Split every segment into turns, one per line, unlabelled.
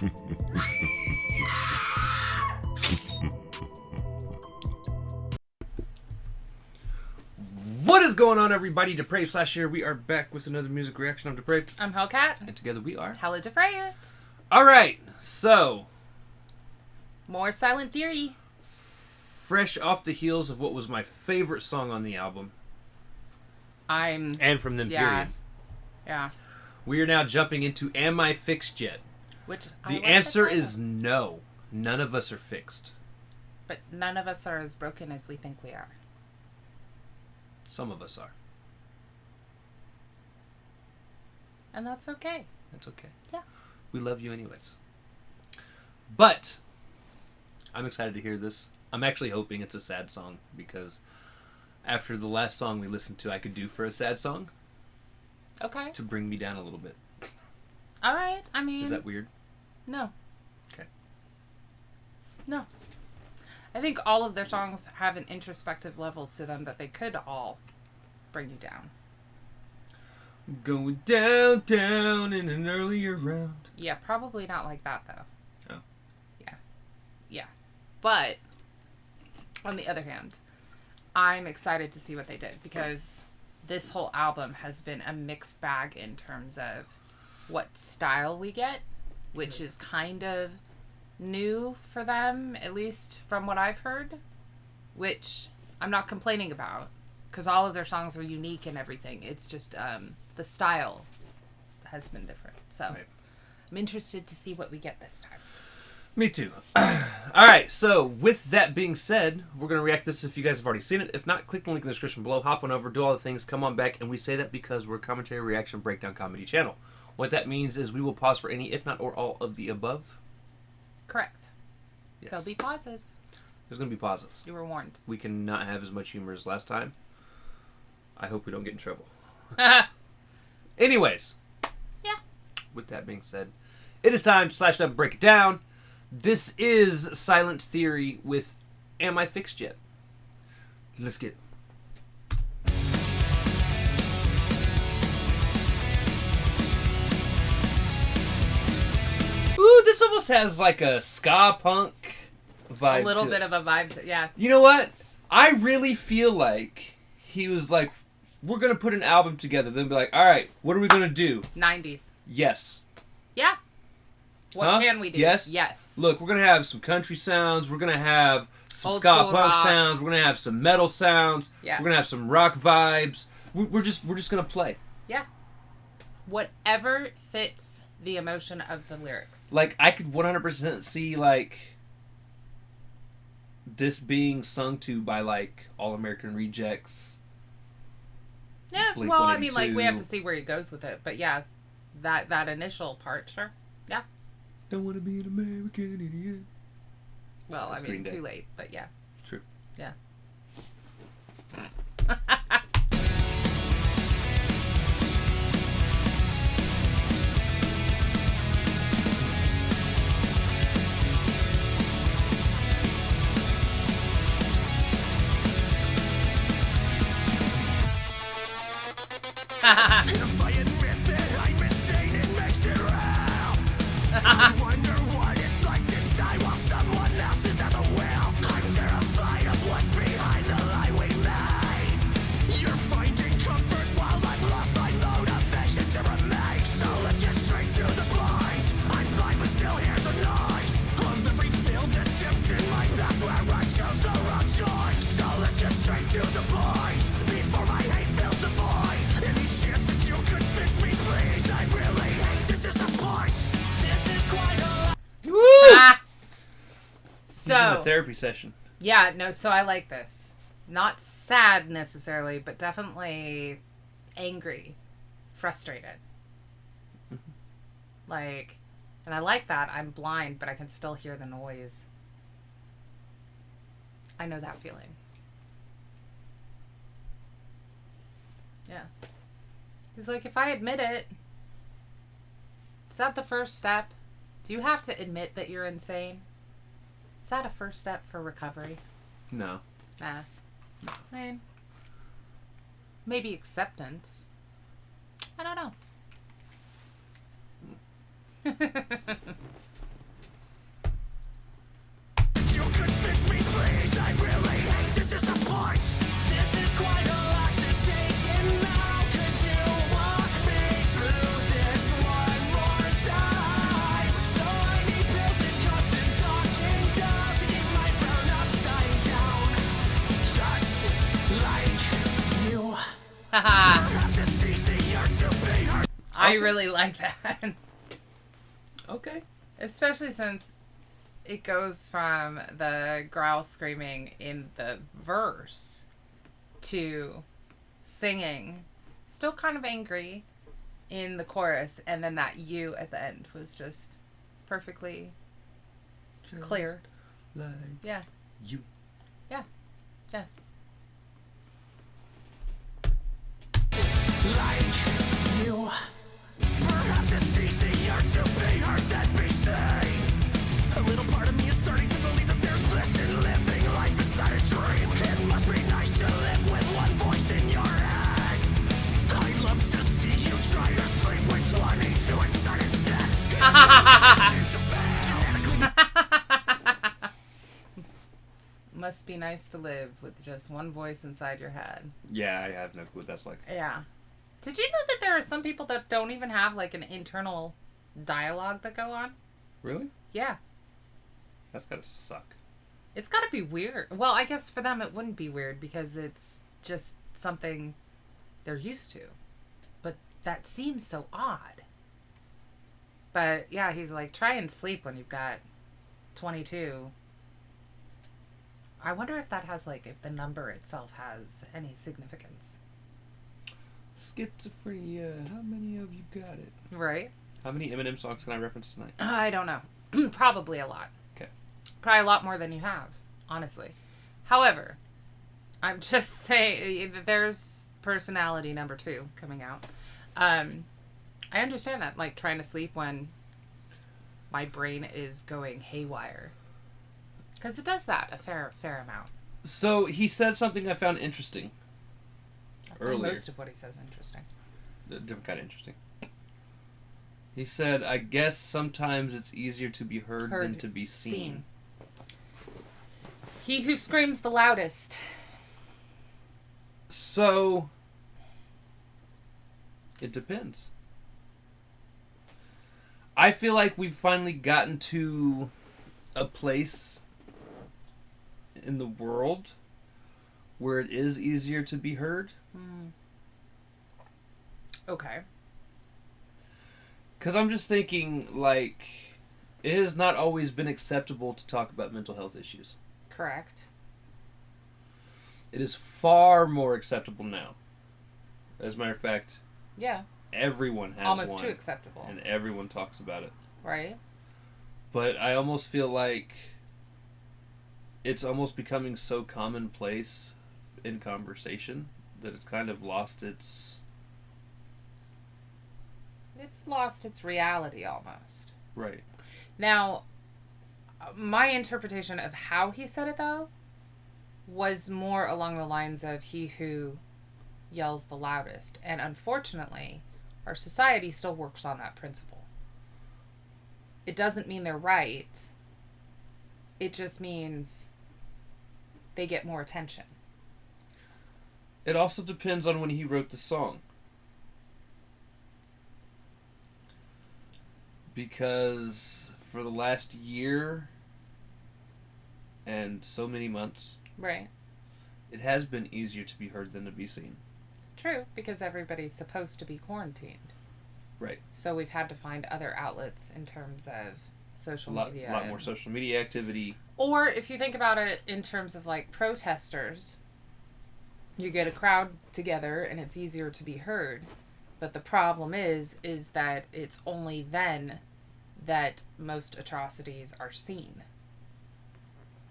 What is going on, everybody? Depraved / here. We are back with another music reaction. I'm Depraved.
I'm Hellcat.
And together we are
HellaDepraved.
Alright, so
More Silent Theory.
fresh off the heels of what was my favorite song on the album. And from them, period.
Yeah.
We are now jumping into Am I Fixed Yet?
Which
The answer is no. None of us are fixed.
But none of us are as broken as we think we are.
Some of us are.
And that's okay.
That's okay.
Yeah.
We love you anyways. But I'm excited to hear this. I'm actually hoping it's a sad song because after the last song we listened to, I could do for a sad song.
Okay.
To bring me down a little bit.
All right. I mean...
Is that weird?
No.
Okay.
No. I think all of their songs have an introspective level to them that they could all bring you down.
Going down in an earlier round.
Yeah, probably not like that, though.
Oh.
Yeah. But, on the other hand, I'm excited to see what they did because this whole album has been a mixed bag in terms of what style we get, which is kind of new for them, at least from what I've heard, which I'm not complaining about because all of their songs are unique and everything. It's just the style has been different. So right. I'm interested to see what we get this time.
Me too. Alright, so with that being said, we're going to react to this if you guys have already seen it. If not, click the link in the description below, hop on over, do all the things, come on back, and we say that because we're a commentary, reaction, breakdown comedy channel. What that means is we will pause for any, if not or all of the above.
Correct.
Yes.
There'll be pauses.
There's going to be pauses.
You were warned.
We cannot have as much humor as last time. I hope we don't get in trouble. Anyways.
Yeah.
With that being said, it is time to slash up and break it down. This is Silent Theory with Am I Fixed Yet? Let's get it. Ooh, this almost has like a ska punk vibe.
A little bit of a vibe, yeah.
You know what? I really feel like he was like, we're going to put an album together. Then be like, all right, what are we going to do?
90s.
Yes.
Yeah. What can we do?
Yes?
Yes.
Look, we're going to have some country sounds. We're going to have some
Old
ska
school
punk
rock.
sounds. We're going to have some metal sounds.
Yeah.
We're going to have some rock vibes. We're just going to play.
Yeah. Whatever fits the emotion of the lyrics.
Like, I could 100% see, like, this being sung to by, like, All American Rejects.
Yeah,
Blink
well, I mean, like, we have
182.
to see where he goes with it. But yeah, that initial part, sure. Yeah.
Don't want to be an American idiot.
Well,
That's
I mean,
Green Day.
too late, but yeah.
True.
Yeah.
If I admit that I'm insane, it makes it real. I wonder what it's like to die while someone else is at the wheel. I'm terrified of what's behind the lie we made. You're finding comfort while I've lost my motivation to remain. So let's get straight to the point. I'm blind but still hear the noise of every failed attempt in my past where I chose the wrong choice. So let's get straight to the point before my hate fills the void. Any chance that you could fix me, please? I really hate to disappoint. This is quite a
Woo!
So,
He's in a therapy session.
yeah, no, so I like this. Not sad necessarily, but definitely angry, frustrated. Like, and I like that. I'm blind, but I can still hear the noise. I know that feeling. Yeah. He's like, if I admit it, is that the first step? Do you have to admit that you're insane? Is that a first step for recovery?
No.
Nah. I mean, maybe acceptance. I don't know.
'cause I really hate to disappoint. This is quite a lot to take in now. Could you walk me through this one more time? So I need pills and constant talking down to keep my frown upside down. Just like you.
Haha.
Perhaps it's easier to be hurt.
I
Okay.
really like that.
Okay.
Especially since it goes from the growl screaming in the verse to singing, still kind of angry in the chorus, and then that you at the end was just perfectly clear.
Like
Yeah.
you.
Yeah. Yeah.
Like you. Perhaps it's easier to be hurt than be seen. A little part of me is starting to believe that there's bliss in living life inside a dream. It must be nice to live with one voice in your head. I'd love to see you try to sleep with 22 inside instead.
Must be nice to live with just one voice inside your head.
Yeah, I have no clue what that's like.
Yeah. Did you know that there are some people that don't even have like an internal dialogue that go on?
Really?
Yeah.
That's gotta suck.
It's gotta be weird. Well, I guess for them it wouldn't be weird because it's just something they're used to. But that seems so odd. But yeah, he's like, try and sleep when you've got 22. I wonder if that has like, if the number itself has any significance.
Schizophrenia. How many of you got it?
Right?
How many Eminem songs can I reference tonight?
I don't know. Probably a lot.
Okay.
Probably a lot more than you have, honestly. However, I'm just saying that there's personality number 2 coming out. I understand that, like trying to sleep when my brain is going haywire. Because it does that a fair amount.
So he said something I found interesting.
I find
Earlier.
most of what he says interesting.
A different kind of interesting. He said, I guess sometimes it's easier to be heard than to be seen.
He who screams the loudest.
So, it depends. I feel like we've finally gotten to a place in the world where it is easier to be heard.
Okay.
Because I'm just thinking, like, it has not always been acceptable to talk about mental health issues.
Correct.
It is far more acceptable now. As a matter of fact,
Yeah.
everyone has
Almost
one.
too acceptable.
And everyone talks about it.
Right?
But I almost feel like it's almost becoming so commonplace in conversation that it's kind of lost its...
It's lost its reality almost.
Right.
Now, my interpretation of how he said it, though, was more along the lines of he who yells the loudest. And unfortunately, our society still works on that principle. It doesn't mean they're right. It just means they get more attention.
It also depends on when he wrote the song. Because for the last year and so many months,
Right.
it has been easier to be heard than to be seen.
True, because everybody's supposed to be quarantined.
Right.
So we've had to find other outlets in terms of social
A
media.
lot more social media activity.
Or if you think about it in terms of like protesters, you get a crowd together and it's easier to be heard. But the problem is that it's only then that most atrocities are seen.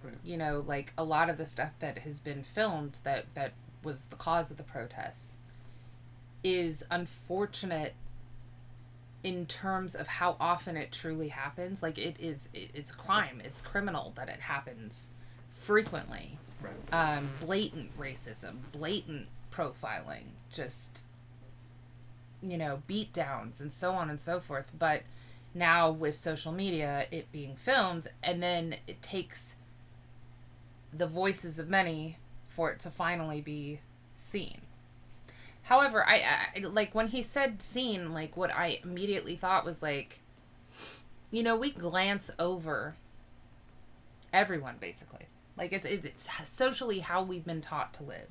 Right.
You know, like a lot of the stuff that has been filmed that was the cause of the protests is unfortunate in terms of how often it truly happens. Like it's crime, it's criminal that it happens frequently.
Right.
Blatant racism, blatant profiling, just, you know, beat downs and so on and so forth. But now with social media, it being filmed, and then it takes the voices of many for it to finally be seen. However, I like when he said seen, like what I immediately thought was like, you know, we glance over everyone basically. Like it's socially how we've been taught to live.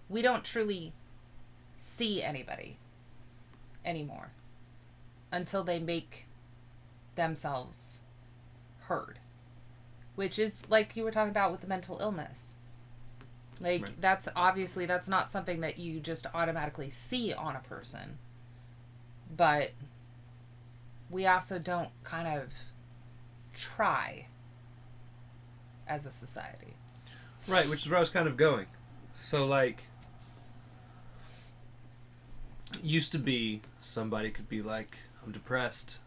We don't truly see anybody anymore until they make themselves heard, which is like you were talking about with the mental illness. Like, right. That's not something that you just automatically see on a person. But we also don't kind of try as a society.
Right, which is where I was kind of going. So, like, used to be somebody could be like, I'm depressed.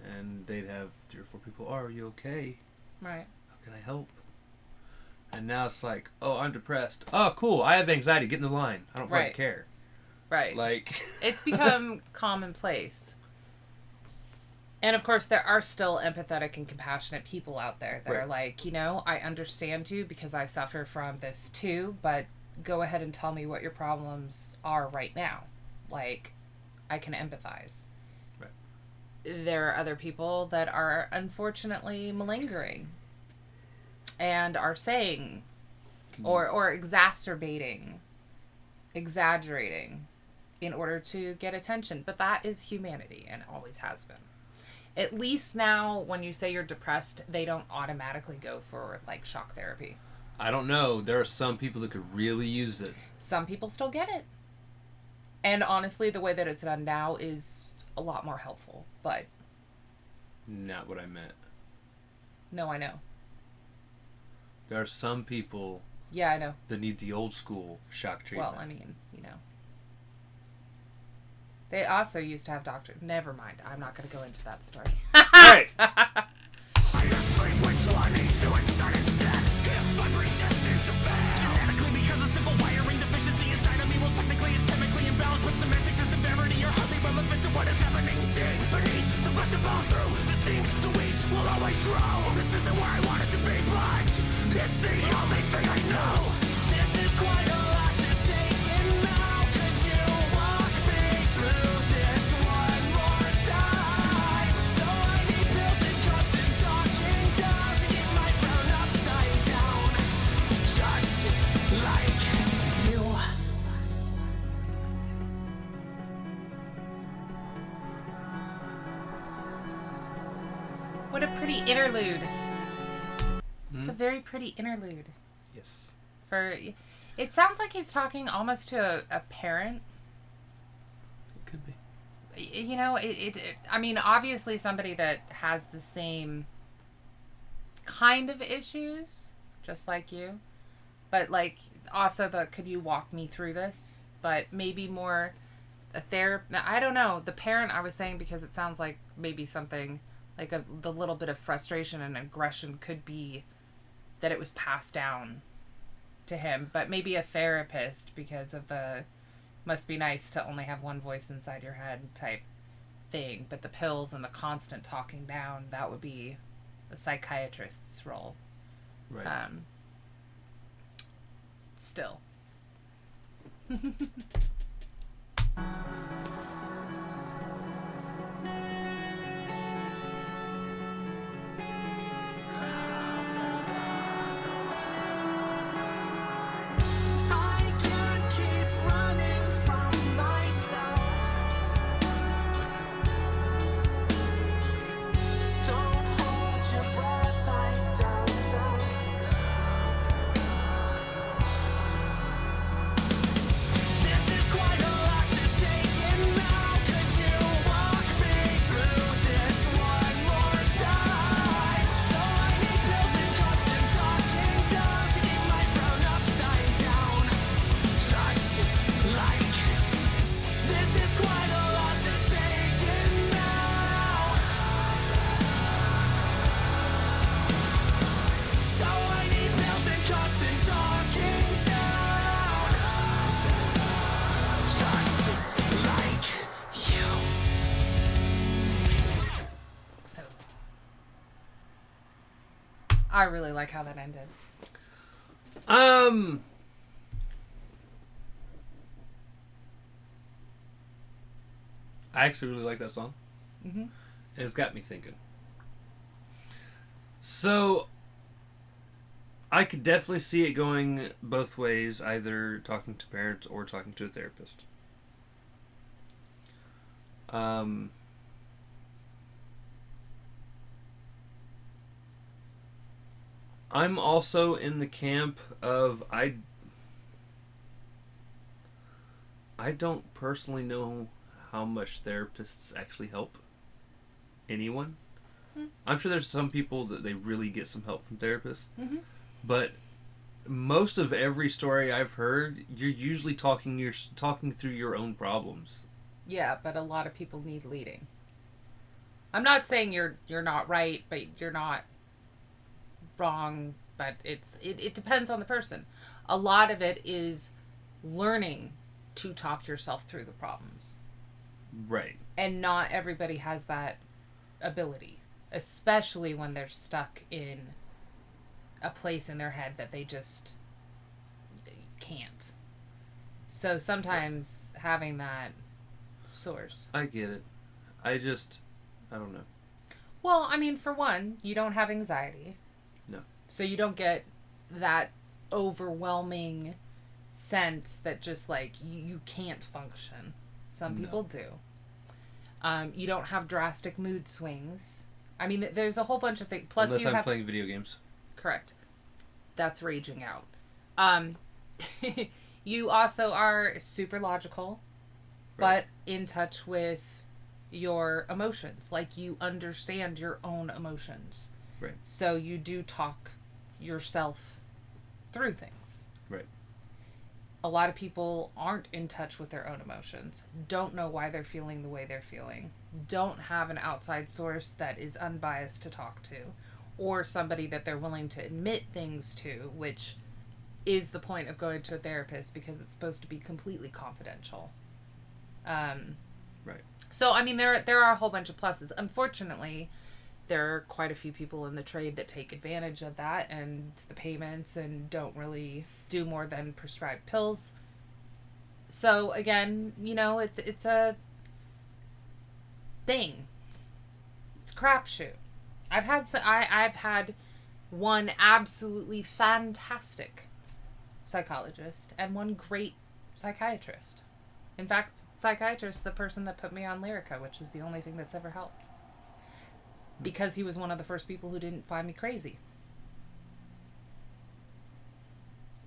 And they'd have 3 or 4 people, are you okay?
Right.
How can I help? And now it's like, oh, I'm depressed. Oh, cool. I have anxiety. Get in the line. I don't fucking care.
Right.
Like...
It's become commonplace. And, of course, there are still empathetic and compassionate people out there that are like, you know, I understand you because I suffer from this too, but go ahead and tell me what your problems are right now. Like, I can empathize.
Right.
There are other people that are unfortunately malingering and are saying or exacerbating, exaggerating in order to get attention. But that is humanity and always has been. At least now when you say you're depressed, they don't automatically go for like shock therapy.
I don't know. There are some people that could really use it.
Some people still get it. And honestly, the way that it's done now is a lot more helpful. But...
Not what I meant.
No, I know.
There are some people...
Yeah, I know.
...that need the old school shock treatment.
Well, I mean, you know. They also used to have doctors... Never mind. I'm not going to go into that story.
Right.
I sleep with 22 inside instead. If I'm predestined to fail genetically because of simple wiring deficiency inside of me, well, technically it's chemically imbalanced, but semantics and severity are hardly relevant to what is happening deep beneath the flesh and bone. Through the seams, the weeds will always grow. This isn't where I wanted to be, but it's the only thing I know. This is quite a lot to take in now. Could you walk me through this one more time? So I need pills and constant talking down to get my frown upside down. Just like you.
What a pretty interlude. It's a very pretty interlude.
Yes.
It sounds like he's talking almost to a parent.
It could be.
You know, I mean, obviously somebody that has the same kind of issues, just like you. But, like, also could you walk me through this? But maybe more a therapist. I don't know. The parent I was saying because it sounds like maybe something, like the little bit of frustration and aggression could be that it was passed down to him. But maybe a therapist because of the must be nice to only have one voice inside your head type thing. But the pills and the constant talking down, that would be a psychiatrist's role.
Right.
Still.
I can't keep running from myself. Don't hold your breath, I doubt that. This is quite a lot to take in now. Could you walk me through this one more time? So I need pills and constant talking down to keep my frown upside down. Just like this is quite a lot to take in now. So I need pills and constant talking down. Just like you.
I really like how that ended.
I actually really like that song.
Mm-hmm.
And it's got me thinking. So, I could definitely see it going both ways, either talking to parents or talking to a therapist. I'm also in the camp of I don't personally know how much therapists actually help anyone. I'm sure there's some people that they really get some help from therapists.
Mm-hmm.
But most of every story I've heard, you're usually talking through your own problems.
Yeah, but a lot of people need leading. I'm not saying you're not right, but you're not wrong, but it depends on the person. A lot of it is learning to talk yourself through the problems.
Right.
And not everybody has that ability, especially when they're stuck in a place in their head that they just can't. So sometimes having that source.
I get it. I don't know.
Well, I mean, for one, you don't have anxiety.
No.
So you don't get that overwhelming sense that just like you can't function. Some people do. You don't have drastic mood swings. I mean, there's a whole bunch of things. Plus,
Unless I'm playing video games.
Correct. That's raging out. You also are super logical,
Right.
but in touch with your emotions. Like, you understand your own emotions.
Right.
So you do talk yourself through things.
Right.
A lot of people aren't in touch with their own emotions, don't know why they're feeling the way they're feeling, don't have an outside source that is unbiased to talk to, or somebody that they're willing to admit things to, which is the point of going to a therapist, because it's supposed to be completely confidential.
Right.
So, I mean, there are a whole bunch of pluses. Unfortunately, there are quite a few people in the trade that take advantage of that and the payments and don't really do more than prescribe pills. So, again, you know, it's a thing. It's a crapshoot. I've had one absolutely fantastic psychologist and one great psychiatrist. In fact, psychiatrist, the person that put me on Lyrica, which is the only thing that's ever helped. Because he was one of the first people who didn't find me crazy.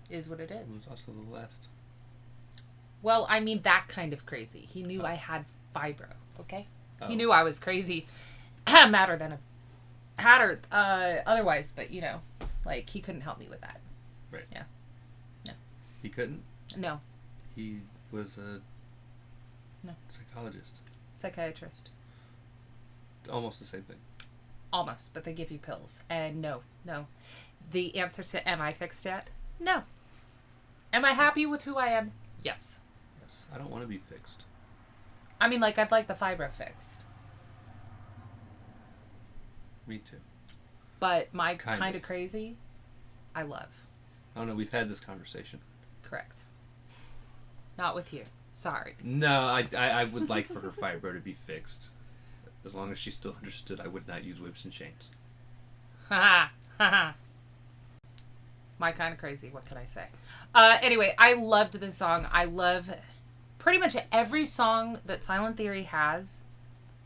Is what it is.
It was also the last.
Well, I mean that kind of crazy. He knew I had fibro, okay?
Oh.
He knew I was crazy. Madder than a hatter otherwise, but you know, like, he couldn't help me with that.
Right.
Yeah. No.
He couldn't?
No.
He was a
No.
psychologist.
Psychiatrist.
Almost the same thing.
Almost, but they give you pills. And no. The answer to am I fixed yet? No. Am I happy with who I am? Yes.
Yes. I don't want to be fixed.
I mean, like, I'd like the fibro fixed.
Me too.
But my
Kind
kind
of.
of crazy, I love.
I don't know. We've had this conversation.
Correct. Not with you. Sorry.
No, I would like for her fibro to be fixed. As long as she still understood, I would not use whips and chains.
Ha ha. My kind of crazy. What can I say? Anyway, I loved this song. I love pretty much every song that Silent Theory has.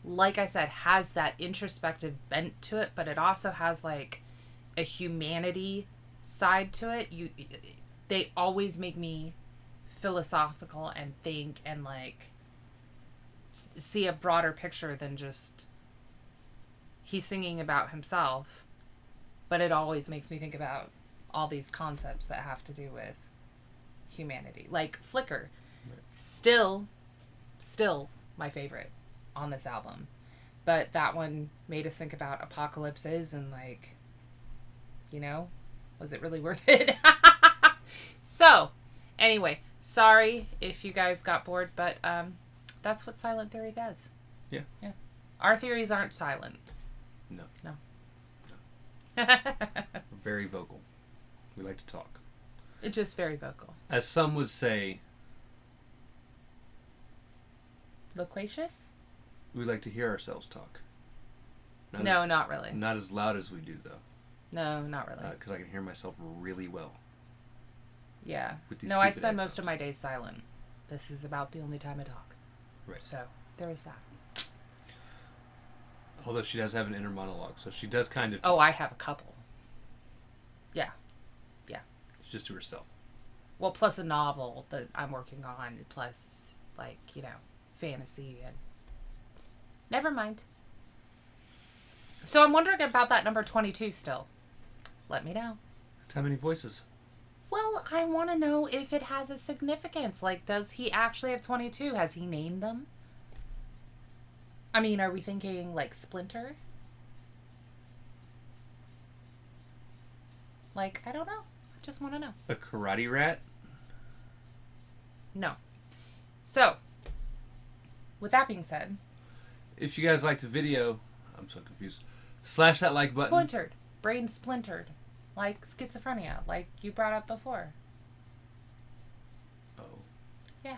Like I said, has that introspective bent to it, but it also has like a humanity side to it. They always make me philosophical and think and like see a broader picture than just he's singing about himself, but it always makes me think about all these concepts that have to do with humanity. Like Flicker, still my favorite on this album, but that one made us think about apocalypses and like, you know, was it really worth it? So anyway, sorry if you guys got bored, but that's what Silent Theory does.
Yeah.
Our theories aren't silent.
No. We're very vocal. We like to talk.
It's just very vocal.
As some would say,
Loquacious?
we like to hear ourselves talk.
Not really.
Not as loud as we do, though.
No, not really.
Because I can hear myself really well.
Yeah.
With these
No, I
stupid
spend most
headphones.
of my days silent. This is about the only time I talk.
Right.
So, there is that.
Although she does have an inner monologue, so she does kind of
Oh, I have a couple. Yeah. Yeah.
It's just to herself.
Well, plus a novel that I'm working on, plus, like, fantasy and... Never mind. So I'm wondering about that number 22 still. Let me know.
How many voices?
Well, I want to know if it has a significance. Like, does he actually have 22? Has he named them? I mean, are we thinking, like, Splinter? Like, I don't know. I just want to know.
A karate rat?
No. So, with that being said...
If you guys liked the video, I'm so confused. Slash that like button.
Splintered. Brain splintered. Like schizophrenia, like you brought up before.
Oh.
Yeah.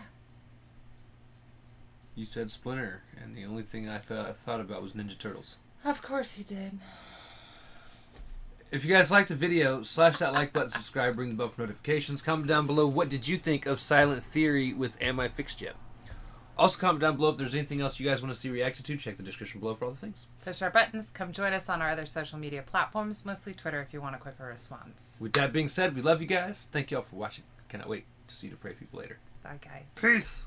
You said Splinter, and the only thing I thought about was Ninja Turtles.
Of course you did.
If you guys liked the video, slash that like button, subscribe, ring the bell for notifications. Comment down below what did you think of Silent Theory with Am I Fixed Yet? Also comment down below if there's anything else you guys want to see reacted to. Check the description below for all the things.
Push our buttons. Come join us on our other social media platforms, mostly Twitter if you want a quicker response.
With that being said, we love you guys. Thank you all for watching. Cannot wait to see you to pray people later.
Bye, guys.
Peace.